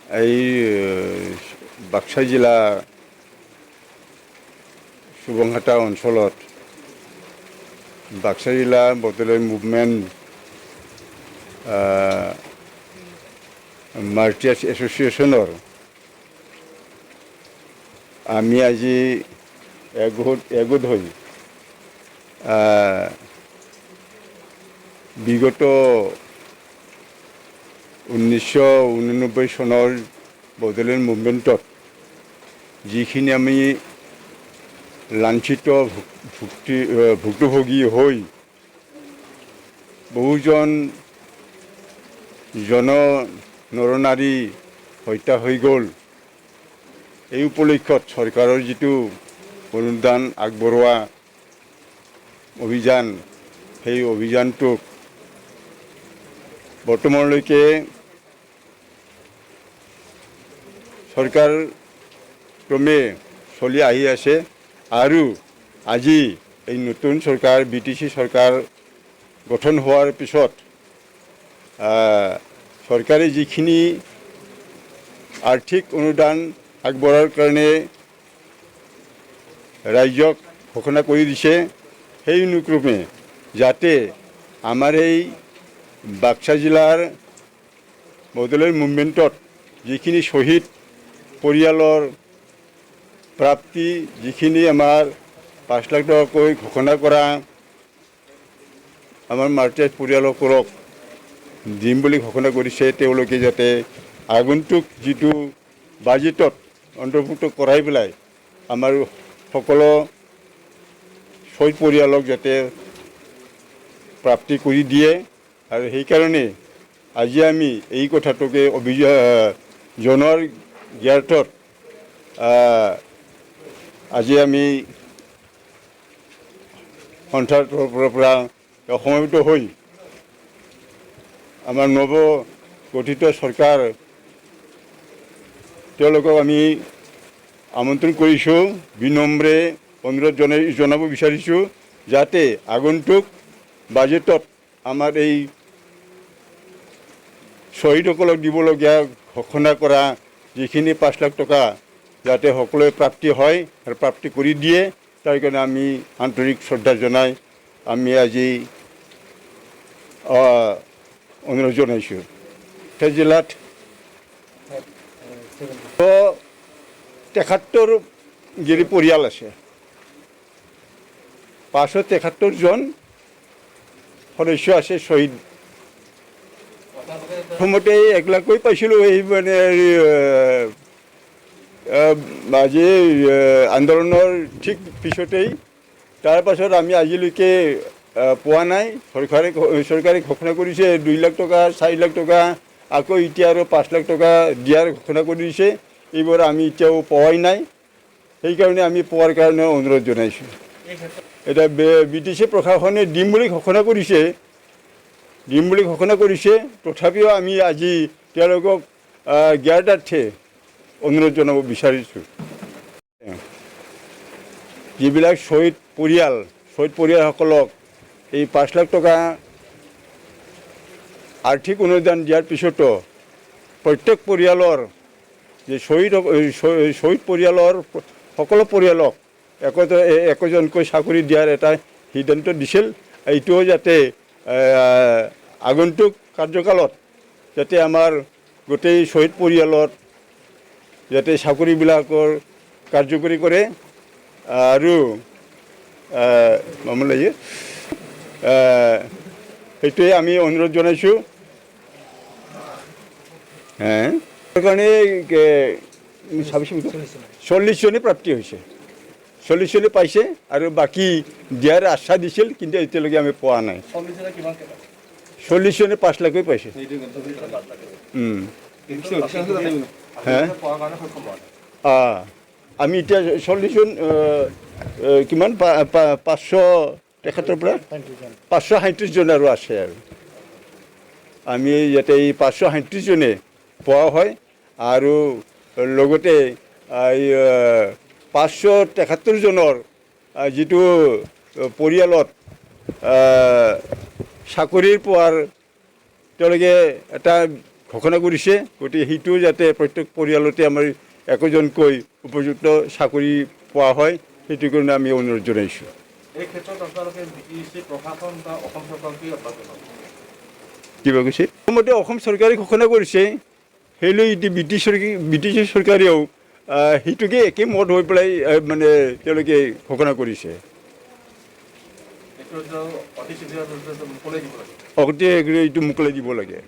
এই বাক্সা জিলা সুবংহাটা অঞ্চলত বাক্সা জিলা বড'ল মুভমেণ্ট মাৰ্টিয়াৰ্ছ এছ'চিয়েশ্যনৰ আমি আজি একগোট হৈ বিগত 1989 চনৰ বড'ল মুভমেণ্টত যিখিনি আমি লাঞ্ছিত ভুক্তভোগী হৈ বহুজন নৰনাৰী হত্যা হৈ গ'ল। এই উপলক্ষত চৰকাৰৰ যিটো অনুদান আগবঢ়োৱা অভিযান, সেই অভিযানটোক বৰ্তমানলৈকে চৰকাৰ ক্ৰমে চলি আহি আছে আৰু আজি এই নতুন চৰকাৰ BTC চৰকাৰ গঠন হোৱাৰ পিছত চৰকাৰে যিখিনি আৰ্থিক অনুদান আগবঢ়াৰ কাৰণে ৰাজ্যক ঘোষণা কৰি দিছে, সেই অনুক্ৰমে যাতে আমাৰ এই বাক্সা জিলাৰ বড'ল মুভমেণ্টত যিখিনি শ্বহীদ পৰিয়ালৰ প্ৰাপ্তি, যিখিনি আমাৰ 5 লাখ টকাকৈ ঘোষণা কৰা আমাৰ মাৰ্টিয়াৰ্ছ পৰিয়ালসকলক দিম বুলি ঘোষণা কৰিছে, তেওঁলোকে যাতে আগন্তুক যিটো বাজেটত অন্তৰ্ভুক্ত কৰাই পেলাই আমাৰ সকলো শ্বহীদ পৰিয়ালক যাতে প্ৰাপ্তি কৰি দিয়ে। আৰু সেইকাৰণে আজি আমি এই কথাটোকে জনোৱাৰ জ্ঞাৰ্থত আজি আমি সন্থাৰ তৰফৰ পৰা সমবেত হৈ আমাৰ নৱ গঠিত চৰকাৰ তেওঁলোকক আমি আমন্ত্ৰণ কৰিছোঁ, বিনম্ৰে অনুৰোধ জনাব বিচাৰিছোঁ যাতে আগন্তুক বাজেটত আমাৰ এই শ্বহীদসকলক দিবলগীয়া ঘোষণা কৰা যিখিনি 5 লাখ টকা যাতে সকলোৱে প্ৰাপ্তি হয় আৰু প্ৰাপ্তি কৰি দিয়ে, তাৰ কাৰণে আমি আন্তৰিক শ্ৰদ্ধা জনাই আমি আজি অনুৰোধ জনাইছোঁ। জিলাত 73 গিৰি পৰিয়াল আছে, 573 জন সদস্য আছে শ্বহীদ। প্ৰথমতে 1 লাখকৈ পাইছিলোঁ, এই মানে আজি আন্দোলনৰ ঠিক পিছতেই। তাৰপাছত আমি আজিলৈকে পোৱা নাই। চৰকাৰে ঘোষণা কৰিছে 2 লাখ টকা, 4 লাখ টকা, আকৌ এতিয়া আৰু 5 লাখ টকা দিয়াৰ ঘোষণা কৰি দিছে। এইবোৰ আমি এতিয়াও পোৱাই নাই, সেইকাৰণে আমি পোৱাৰ কাৰণে অনুৰোধ জনাইছোঁ। এতিয়া BTC প্ৰশাসনে দিম বুলি ঘোষণা কৰিছে, তথাপিও আমি আজি তেওঁলোকক জ্ঞাতাৰ্থে অনুৰোধ জনাব বিচাৰিছোঁ। যিবিলাক শ্বহীদ পৰিয়ালসকলক এই 5 লাখ টকা আৰ্থিক অনুদান দিয়াৰ পিছতো প্ৰত্যেক পৰিয়ালৰ যে শ্বহীদ পৰিয়ালৰ সকলো পৰিয়ালক একোজনকৈ চাকৰি দিয়াৰ এটা সিদ্ধান্ত দিছিল। এইটোও যাতে আগন্তুক কাৰ্যকালত যাতে আমাৰ গোটেই শ্বহীদ পৰিয়ালত যাতে চাকৰিবিলাকৰ কাৰ্যকৰী কৰে আৰু সেইটোৱে আমি অনুৰোধ জনাইছোঁ। সেইকাৰণে 40 জনে প্ৰাপ্তি হৈছে, 40 জনে পাইছে আৰু বাকী দিয়াৰ আশা দিছিল, কিন্তু এতিয়ালৈকে আমি পোৱা নাই। 40 জনে 5 লাখকৈ পাইছে। আমি এতিয়া 40 জন কিমান 573 পৰা 537 জন আৰু আছে আৰু আমি যাতে এই 537 জনে পোৱা হয় আৰু লগতে 573 জনৰ যিটো পৰিয়ালত চাকৰিৰ পোৱাৰ তেওঁলোকে এটা ঘোষণা কৰিছে গতিকে সেইটো যাতে প্ৰত্যেক পৰিয়ালতে আমাৰ একোজনকৈ উপযুক্ত চাকৰি পোৱা হয় সেইটো কাৰণে আমি অনুৰোধ জনাইছোঁ এই ক্ষেত্ৰত আপোনালোকে প্ৰশাসন বা অসম চৰকাৰক কি আহ্বান জনাব কিবা কৈছে প্ৰথমতে অসম চৰকাৰে ঘোষণা কৰিছে সেইলৈ এতিয়া ব্ৰিটিছ চৰকাৰেও সেইটোকে একে মত হৈ পেলাই মানে তেওঁলোকে ঘোষণা কৰিছে অতি শীঘ্ৰে মুকলি দিব লাগে অতি শীঘ্ৰে এইটো মুকলি দিব লাগে